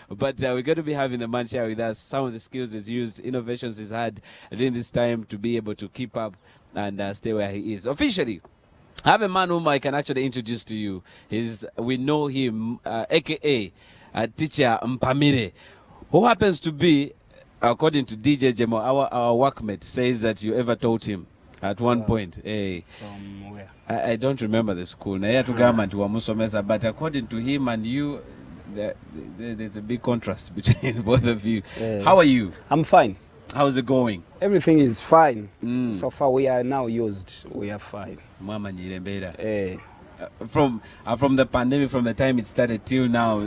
But we're going to be having the man share with us some of the skills he's used, innovations he's had during this time to be able to keep up and stay where he is. Officially, I have a man whom I can actually introduce to you. We know him, a.k.a. Teacher Mpamire, who happens to be, according to Deejay Jemmo, our workmate, says that you ever taught him at one point. Hey, from where? I don't remember the school. But according to him and you, there's a big contrast between both of you. How are you? I'm fine. How's it going? Everything is fine. So far we are now used. We are fine. From the pandemic, from the time it started till now,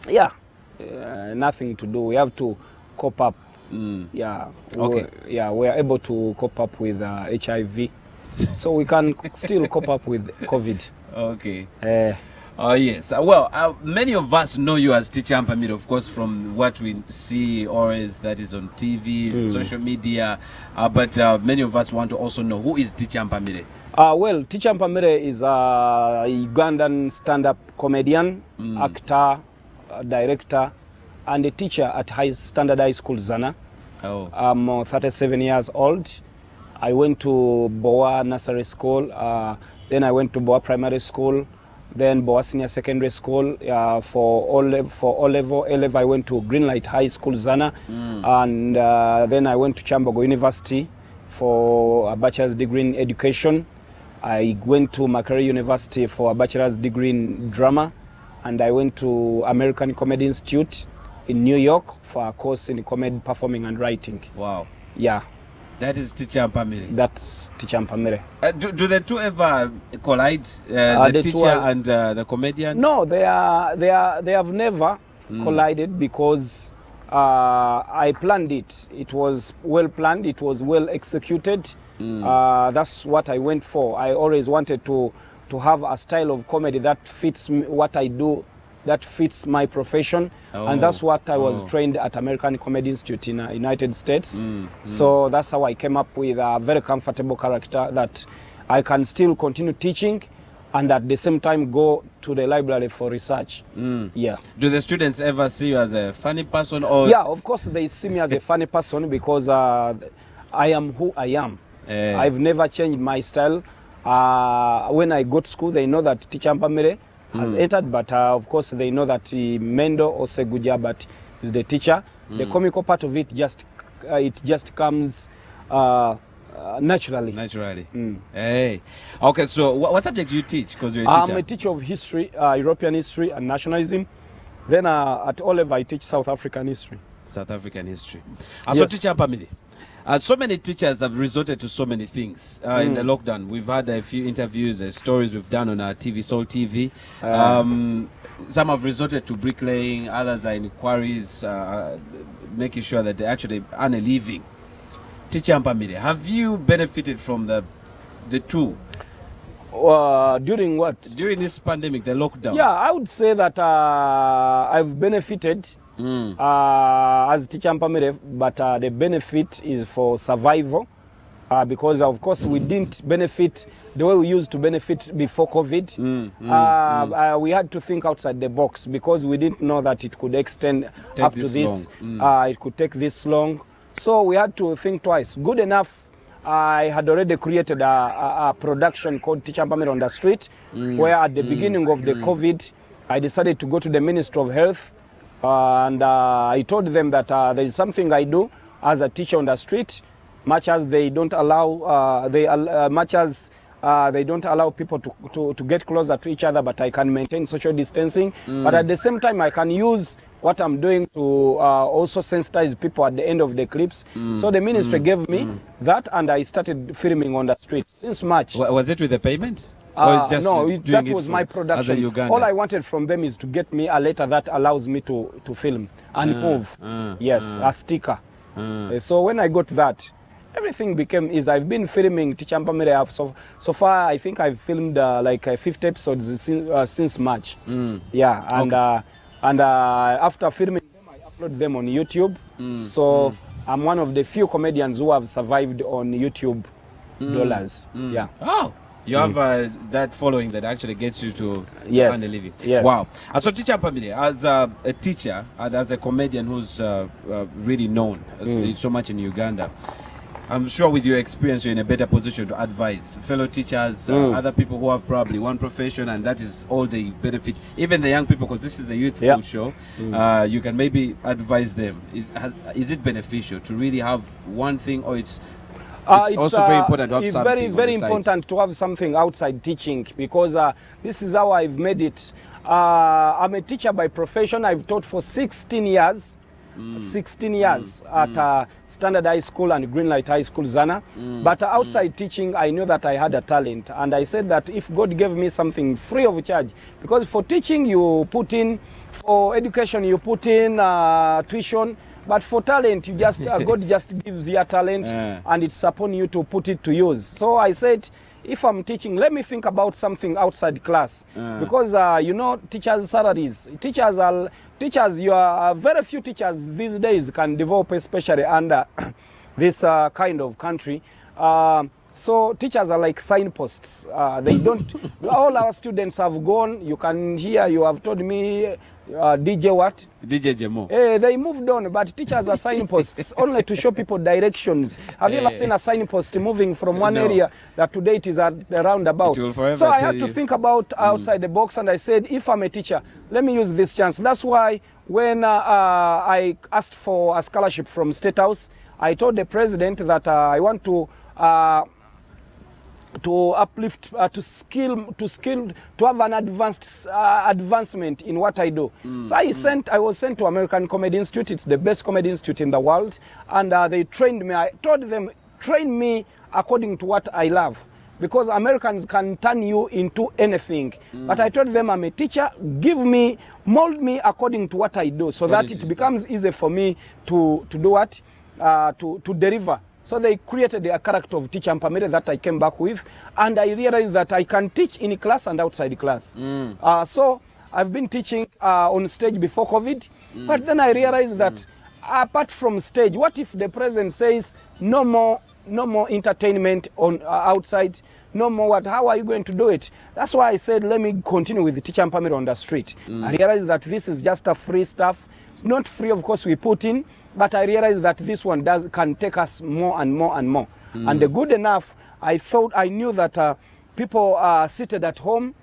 yeah, nothing to do. We have to cope up. Yeah. Okay. We are able to cope up with HIV, so we can still cope up with COVID. Okay. Oh yes. Well, many of us know you as Teacher Mpamire, of course, from what we see always that is on TV, social media. But many of us want to also know, who is Teacher Mpamire? Well, Teacher Mpamire is a Ugandan stand-up comedian, actor, director, and a teacher at Standard High School, Zana. Oh. I'm 37 years old. I went to Boa Nursery School, then I went to Boa Primary School, then Boa Senior Secondary School. For O-level, I went to Greenlight High School, Zana, and then I went to Chambogo University for a bachelor's degree in education. I went to Makerere University for a bachelor's degree in drama, and I went to American Comedy Institute in New York for a course in comedy performing and writing. Wow. Yeah. That is Teacher Mpamire. That's Teacher Mpamire. Do the two ever collide, the teacher and the comedian? No, they have never collided, because I planned it. It was well planned. It was well executed. That's what I went for. I always wanted to have a style of comedy that fits what I do, that fits my profession. And that's what I was trained at American Comedy Institute in the United States. So that's how I came up with a very comfortable character that I can still continue teaching and at the same time go to the library for research. Yeah. Do the students ever see you as a funny person? Or yeah, of course they see me as a funny person, because I am who I am. I've never changed my style. When I go to school, they know that Teacher Mpamire has entered, but of course they know that Mendo or Seguja, but is the teacher. The comical part of it just comes naturally. Hey. Okay, so what subject do you teach? Because you're a teacher. I'm a teacher of history, European history and nationalism. Then at O-level I teach South African history. South African history. Yes. So Teacher Mpamire, so many teachers have resorted to so many things in the lockdown. We've had a few interviews, stories we've done on our TV, Soul TV. Some have resorted to bricklaying, others are in quarries, making sure that they actually earn a living. Teacher Mpamire, have you benefited from the two? During what? During this pandemic, the lockdown. Yeah, I would say that I've benefited as Teacher Mpamire, but the benefit is for survival, because of course we didn't benefit the way we used to benefit before COVID. We had to think outside the box, because we didn't know that it could extend up to this. It could take this long. So we had to think twice. Good enough, I had already created a production called Teacher Mpamire on the Street, where at the beginning of the COVID, I decided to go to the Ministry of Health, and I told them that there is something I do as a teacher on the street, much as they don't allow they don't allow people to get closer to each other, but I can maintain social distancing. But at the same time, I can use what I'm doing to also sensitize people at the end of the clips. So the ministry gave me that, and I started filming on the street since March. Was it with a payment? Or just no, that doing was it my production. All I wanted from them is to get me a letter that allows me to film and move. Yes, a sticker. So when I got that, everything became easy. I've been filming Teacher Mpamire. So far, I think I've filmed like 50 episodes since March. Yeah, and after filming them, I upload them on YouTube. So I'm one of the few comedians who have survived on YouTube dollars. Yeah. Oh, You have that following that actually gets you to Yes. earn a living. Yes. Wow. So teacher Mpamire, as a teacher and as a comedian who's really known so much in Uganda, I'm sure with your experience you're in a better position to advise fellow teachers, other people who have probably one profession and that is all they benefit, even the young people, because this is a youthful show. You can maybe advise them. Is it beneficial to really have one thing, or it's also very important to have it's something very important to have something outside teaching, because this is how I've made it. I'm a teacher by profession. I've taught for 16 years. 16 years at Standard High School and Greenlight High School, Zana. But outside teaching, I knew that I had a talent. And I said that if God gave me something free of charge, because for teaching you put in, for education you put in tuition, but for talent, you just God just gives you a talent, and it's upon you to put it to use. So I said, if I'm teaching, let me think about something outside class, because you know, teachers' salaries. Teachers, you are very few teachers these days can develop, especially under this kind of country. So teachers are like signposts. They don't. All our students have gone. You can hear. You have told me. DJ what? DJ Jemmo. They moved on, but teachers are signposts only to show people directions. Have you ever seen a signpost moving from one area that today it is at the roundabout? So I had to think about outside the box, and I said, if I'm a teacher, let me use this chance. That's why when I asked for a scholarship from State House, I told the president that I want to uplift, to have an advancement in what I do. So I was sent to American Comedy Institute. It's the best comedy institute in the world, and they trained me. I told them, train me according to what I love, because Americans can turn you into anything. But I told them, I'm a teacher, mold me according to what I do, so that it becomes easy for me to do what? To deliver. So they created a character of teacher Mpamire that I came back with, and I realized that I can teach in class and outside class. So I've been teaching on stage before COVID, but then I realized that apart from stage, what if the president says no more entertainment on outside, no more what? How are you going to do it? That's why I said, let me continue with the teacher Mpamire on the street. I realized that this is just a free stuff. It's not free, of course, we put in, but I realized that this one can take us more and more and more. And the good enough, I knew that people are seated at home,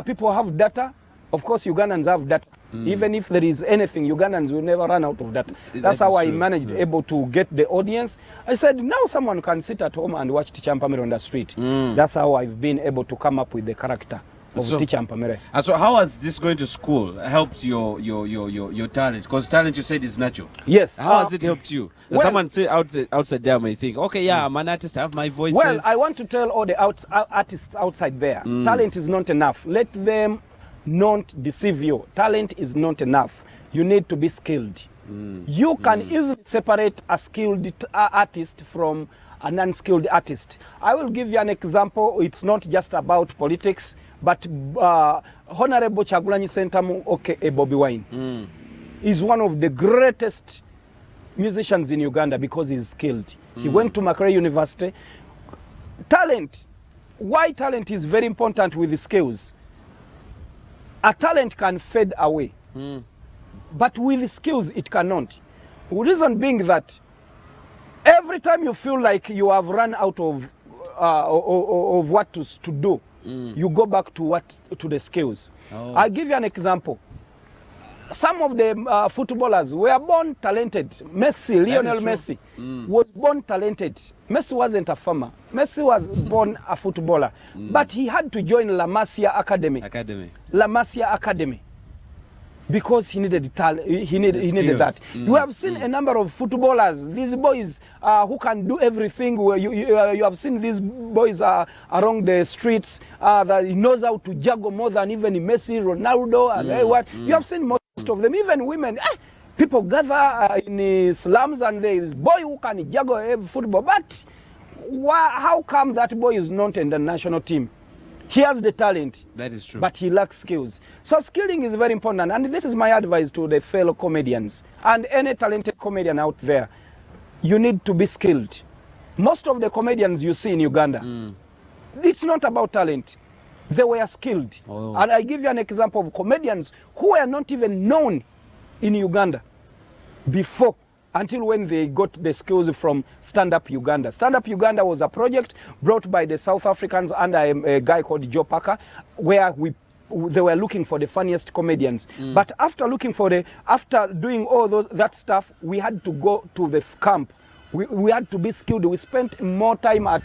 people have data. Of course, Ugandans have data. Even if there is anything, Ugandans will never run out of data. That's how I managed able to get the audience. I said, now someone can sit at home and watch Teacher Mpamire on the street. That's how I've been able to come up with the character of Teacher Mpamire. So how has this going to school helped your talent? Because talent, you said, is natural. Yes. How has it helped you? Well, someone say outside there may think, okay, yeah, I'm an artist, I have my voices. Well, I want to tell all the artists outside there, talent is not enough. Let them not deceive you. Talent is not enough. You need to be skilled. You can easily separate a skilled artist from an unskilled artist. I will give you an example. It's not just about politics, but Honorable Kyagulanyi Ssentamu, aka Bobby Wine, is one of the greatest musicians in Uganda because he's skilled. He went to Makerere University. Talent. Why talent is very important with the skills? A talent can fade away, but with the skills it cannot. The reason being that every time you feel like you have run out of what to do, you go back to the skills. I'll give you an example. Some of the footballers were born talented. Lionel Messi was born talented. Messi wasn't a farmer. Messi was born a footballer. But he had to join La Masia Academy. La Masia Academy. Because he needed he needed that. You have seen a number of footballers, these boys who can do everything. You have seen these boys around the streets that he knows how to juggle more than even Messi, Ronaldo, and what. You have seen most of them, even women. People gather in slums and there is boy who can juggle football. But how come that boy is not in the national team? He has the talent. That is true. But he lacks skills. So skilling is very important. And this is my advice to the fellow comedians and any talented comedian out there. You need to be skilled. Most of the comedians you see in Uganda, It's not about talent. They were skilled. Oh. And I give you an example of comedians who were not even known in Uganda before, until when they got the skills from Stand Up Uganda. Stand Up Uganda was a project brought by the South Africans under a guy called Joe Parker, where they were looking for the funniest comedians. But after doing all that stuff, we had to go to the camp. We had to be skilled. We spent more time at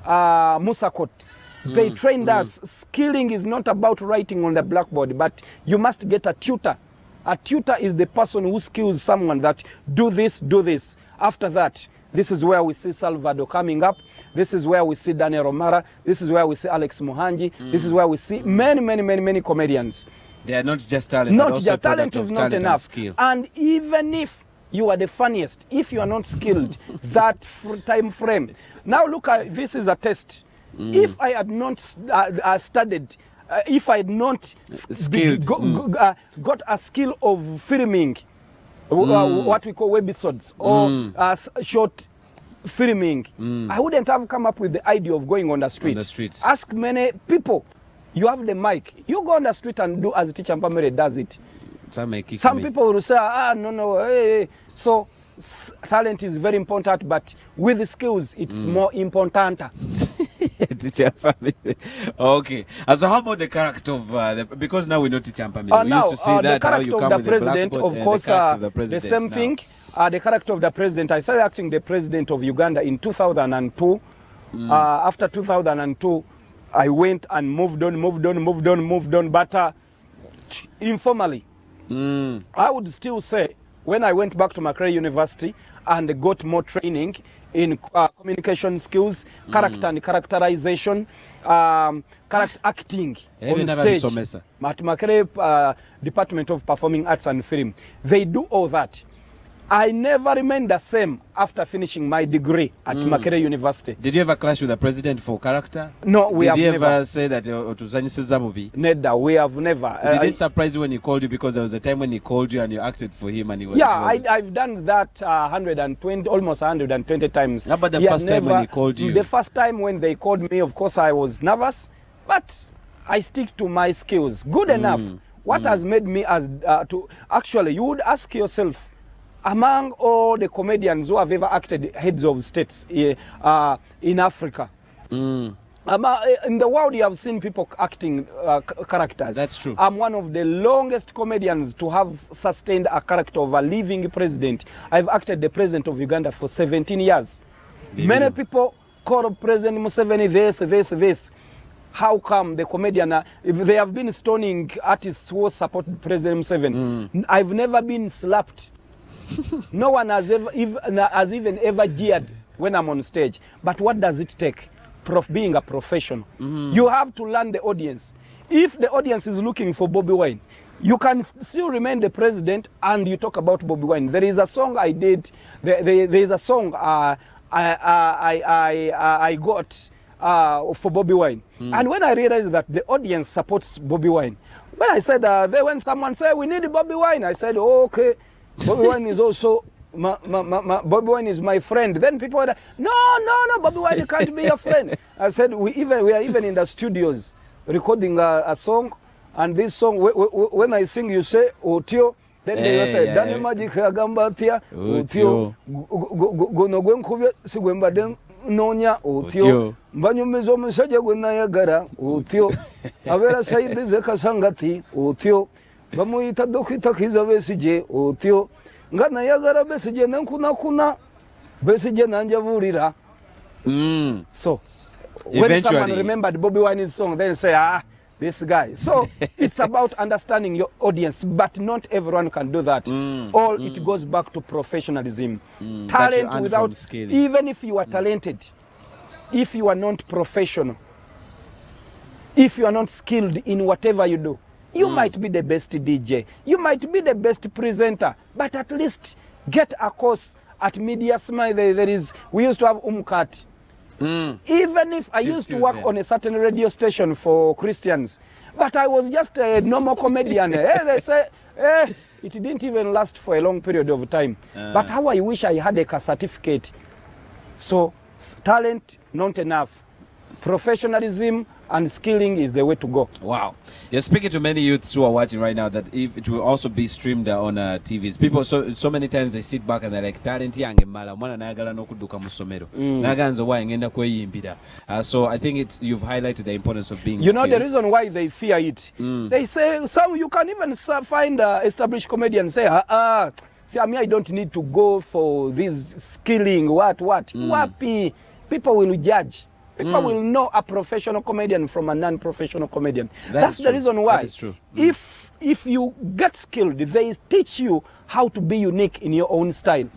Musakot. They trained us. Skilling is not about writing on the blackboard, but you must get a tutor. A tutor is the person who skills someone that do this, do this. After that, this is where we see Salvador coming up. This is where we see Daniel Romara. This is where we see Alex Muhanji. This is where we see many comedians. They are not just talent, not but also just talent is not enough. Skill. And even if you are the funniest, if you are not skilled, that time frame. Now look at, this is a test. If I had not studied, if I had not got a skill of filming, what we call webisodes or short filming, I wouldn't have come up with the idea of going on the street. On the streets. Ask many people. You have the mic. You go on the street and do as Teacher Mpamire does it. Some people will say, no. Hey. So talent is very important, but with the skills, it's more important. Teacher Mpamire. Okay. So how about the character of because now we know Teacher Mpamire. We used to see that how you come with the blackboard, of course, the character of the president. The same thing. The character of the president. I started acting the president of Uganda in 2002. After 2002, I went and moved on. But informally, I would still say when I went back to Makerere University and got more training in communication skills, character and characterization, character acting on stage. At Makerere Department of Performing Arts and Film, they do all that. I never remained the same after finishing my degree at Makerere University. Did you ever clash with the president for character? No, we have never. Did you ever say that Otuzanyisiza mubi? Neither, we have never. Did it surprise you when he called you? Because there was a time when he called you and you acted for him and he was... Yeah, I've done that 120, almost 120 times. How about the first time when he called you? The first time when they called me, of course, I was nervous, but I stick to my skills. Good enough. What has made me actually, you would ask yourself, among all the comedians who have ever acted heads of states in Africa, in the world you have seen people acting characters. That's true. I'm one of the longest comedians to have sustained a character of a living president. I've acted the president of Uganda for 17 years. Many people call President Museveni this. How come the comedian, they have been stoning artists who support President Museveni. I've never been slapped. No one has even ever jeered when I'm on stage. But what does it take? Being a professional. You have to learn the audience. If the audience is looking for Bobby Wine, you can still remain the president and you talk about Bobby Wine. There is a song I did. There is a song I got for Bobby Wine. And when I realized that the audience supports Bobby Wine, when I said, when someone said we need Bobby Wine, I said, oh, okay. Bobby Wine is also Bobby Wine is my friend. Then people were like, no, Bobby Wine can't be your friend. I said we are even in the studios recording a song, and this song when I sing you say Otio, then they say Dane Magic Agamba Tia Otio gono gwenkubye sigwemba den nonya Otio mbanyumizo musajja gwenayagara Otio abera saidi zekasangati Otio bamuyita dokita kiza besije Otio ngana yagara besije nankuna besije nanjavurira. So when someone remembered Bobby Wine's song, then say, this guy. So it's about understanding your audience, but not everyone can do that. It goes back to professionalism. Talent without, even if you are talented, if you are not professional, if you are not skilled in whatever you do, you might be the best DJ, you might be the best presenter, but at least get a course at Media Smile. We used to have Umkat. Even if I used to work on a certain radio station for Christians, but I was just a normal comedian. They say, it didn't even last for a long period of time. But how I wish I had a certificate. So talent, not enough. professionalism and skilling is the way to go. Wow. You're speaking to many youths who are watching right now that if it will also be streamed on TVs. People, so many times they sit back and they're like, talent yange mala, mwana nayagala nokuduka musomero. Naganza wa ngenda kweyimbira. So I think you've highlighted the importance of being You know the reason why they fear it? They say, you can even find established comedians say, see, I mean, I don't need to go for this skilling, Wapi. People will judge. People will know a professional comedian from a non-professional comedian. That's the reason why. That is true. If you get skilled, they teach you how to be unique in your own style.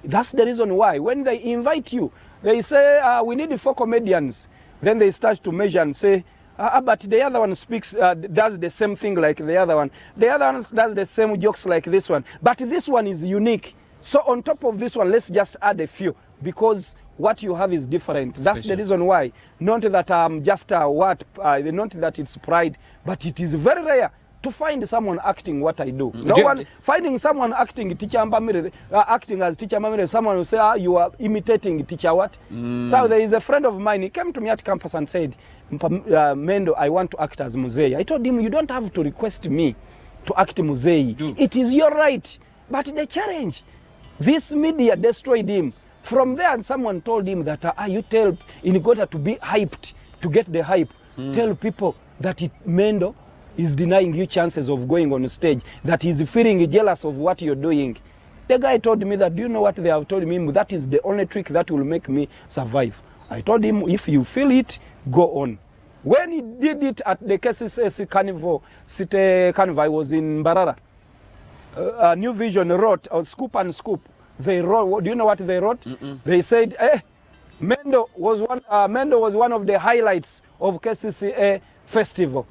That's the reason why. When they invite you, they say, we need 4 comedians. Then they start to measure and say, but the other one does the same thing like the other one. The other one does the same jokes like this one. But this one is unique. So on top of this one, let's just add a few. Because what you have is different. That's the reason why. Not that I'm just not that it's pride, but it is very rare to find someone acting what I do. Finding someone acting teacher Mpamire, acting as teacher Mpamire, someone will say, you are imitating teacher what? So there is a friend of mine, he came to me at campus and said, Mendo, I want to act as Muzei. I told him, you don't have to request me to act Muzei. It is your right. But the challenge, this media destroyed him. From there, someone told him that you tell, in order to be hyped, to get the hype, tell people that Mendo is denying you chances of going on stage, that he's feeling jealous of what you're doing. The guy told me that, do you know what they have told me? That is the only trick that will make me survive. I told him, if you feel it, go on. When he did it at the KCCS Carnival, City Carnival, I was in Mbarara. New Vision wrote, Scoop and Scoop. They wrote, do you know what they wrote? They said, Mendo was one of the highlights of KCCA festival.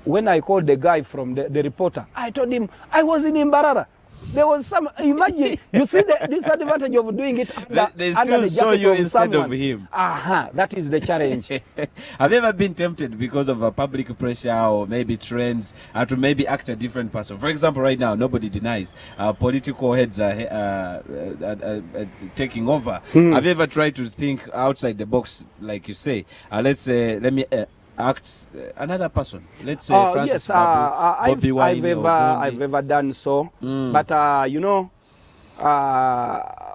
When I called the guy from the reporter, I told him, I was in Mbarara. There was some, imagine, you see the disadvantage of doing it they still saw you instead of him. That is the challenge. Have you ever been tempted because of public pressure or maybe trends to maybe act a different person? For example, right now, nobody denies political heads are taking over. Have you ever tried to think outside the box, like you say? Let's say, let me act another person. Let's say Francis Babu, Bobby Wine. I've ever done so. But you know,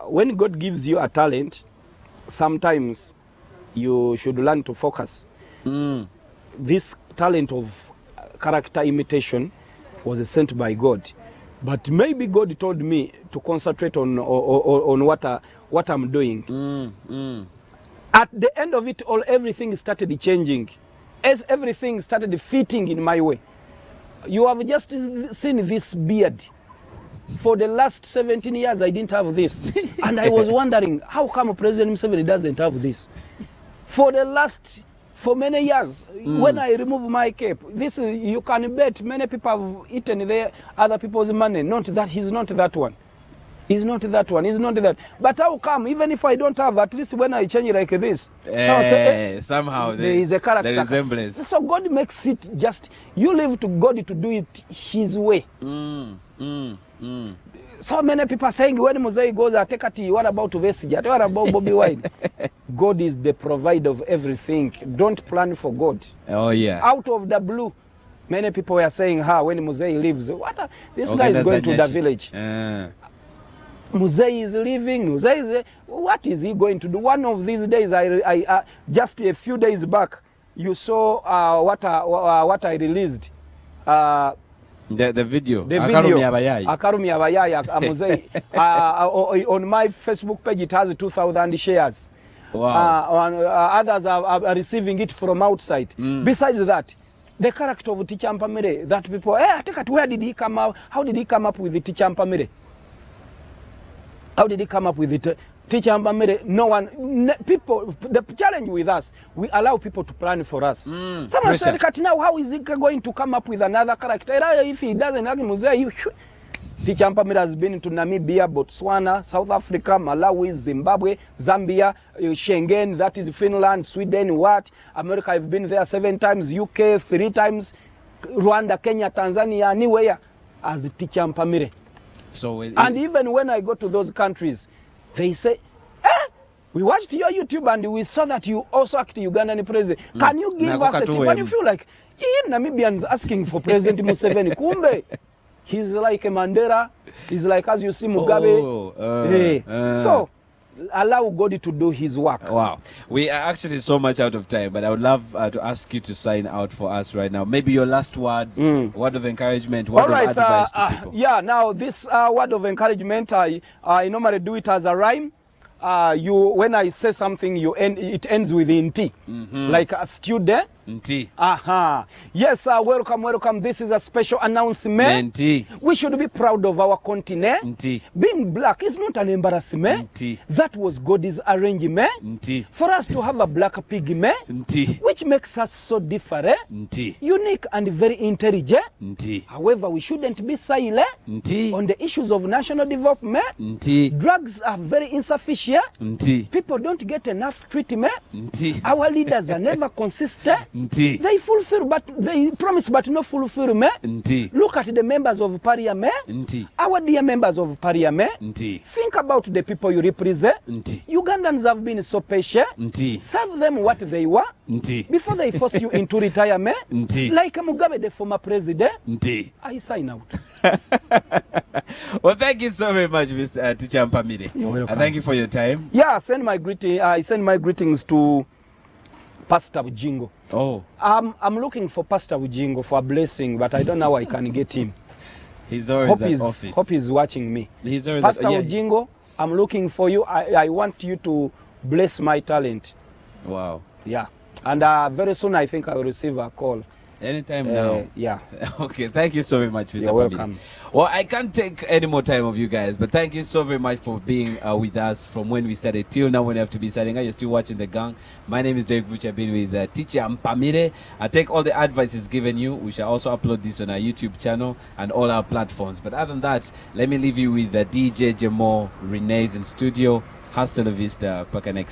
when God gives you a talent, sometimes you should learn to focus. This talent of character imitation was sent by God, but maybe God told me to concentrate on what I'm doing. At the end of it all, everything started changing. As everything started fitting in my way. You have just seen this beard. For the last 17 years, I didn't have this. And I was wondering, how come President Museveni doesn't have this? For many years, when I remove my cape, this you can bet many people have eaten their other people's money. Not that he's not that one. He's not that one. He's not that. But how come? Even if I don't have, at least when I change like this, somehow there is a character. The resemblance. So God makes it just, you leave to God to do it His way. So many people are saying, when Muzei goes, I take a tea, what about Vucci? What about Bobby Wine? God is the provider of everything. Don't plan for God. Oh, yeah. Out of the blue, many people were saying, when Muzei leaves, this guy is going to the village. Muzei is leaving. What is he going to do? One of these days, I just a few days back, you saw what I released. The video. Akarumi Abayaya, Muzei. On my Facebook page, it has 2,000 shares. Wow. Others are receiving it from outside. Besides that, the character of Teacher Mpamire, that people, where did he come out? How did he come up with the Teacher Mpamire? How did he come up with it? Teacher Mpamire, no one, people, the challenge with us, we allow people to plan for us. Someone said, now how is he going to come up with another character? If he doesn't have Muzei, Teacher Mpamire has been to Namibia, Botswana, South Africa, Malawi, Zimbabwe, Zambia, Schengen, that is Finland, Sweden, America, I've been there 7 times, UK 3 times, Rwanda, Kenya, Tanzania, anywhere, as Teacher Mpamire. And even when I go to those countries, they say, We watched your YouTube and we saw that you also act Ugandan president. Can you give us a tip? When you feel like Namibians asking for President Museveni, kumbe he's like a Mandela, he's like as you see Mugabe. So allow God to do his work. Wow. We are actually so much out of time, but I would love to ask you to sign out for us right now. Maybe your last words, word of encouragement, word of advice to people. Yeah, now this word of encouragement, I normally do it as a rhyme. When I say something, it ends with "nt," like a student. Nti. Yes, welcome. This is a special announcement. Nti. We should be proud of our continent. Nti. Being black is not an embarrassment. Nti. That was God's arrangement. Nti. For us to have a black pigment, Nti. which makes us so different, Nti. unique and very intelligent. Nti. However, we shouldn't be silent Nti. on the issues of national development. Nti. Drugs are very insufficient. Nti. People don't get enough treatment. Nti. Our leaders are never consistent. Nti. They fulfill, but they promise, but no fulfillment. Nti. Look at the members of parliament. Nti. Our dear members of parliament. Nti. Think about the people you represent. Nti. Ugandans have been so patient. Nti. Serve them what they want Nti. before they force you into retirement. Nti. Like Mugabe, the former president. Nti. I sign out. Well, thank you so very much, Mr. Teacher Mpamire. You're welcome. Thank you for your time. Yeah, I send my greetings to Pastor Ujingo. Oh, I'm looking for Pastor Ujingo for a blessing, but I don't know how I can get him. he's always at office. Hope he's watching me. He's always Pastor at, Ujingo, I'm looking for you. I want you to bless my talent. Wow. Yeah. And very soon I think I will receive a call. Anytime now. Yeah. Okay, thank you so very much, Mr. You're Mpamire. welcome. Well, I can't take any more time of you guys, but thank you so very much for being with us from when we started till now when we have to be starting. You're still watching The Gang. My name is Derek Vucci. I've been with Teacher Mpamire. I take all the advice he's given you. We shall also upload this on our YouTube channel and all our platforms. But other than that, let me leave you with Deejay, Jemmo, Renez in studio. Hasta la vista. Paka next.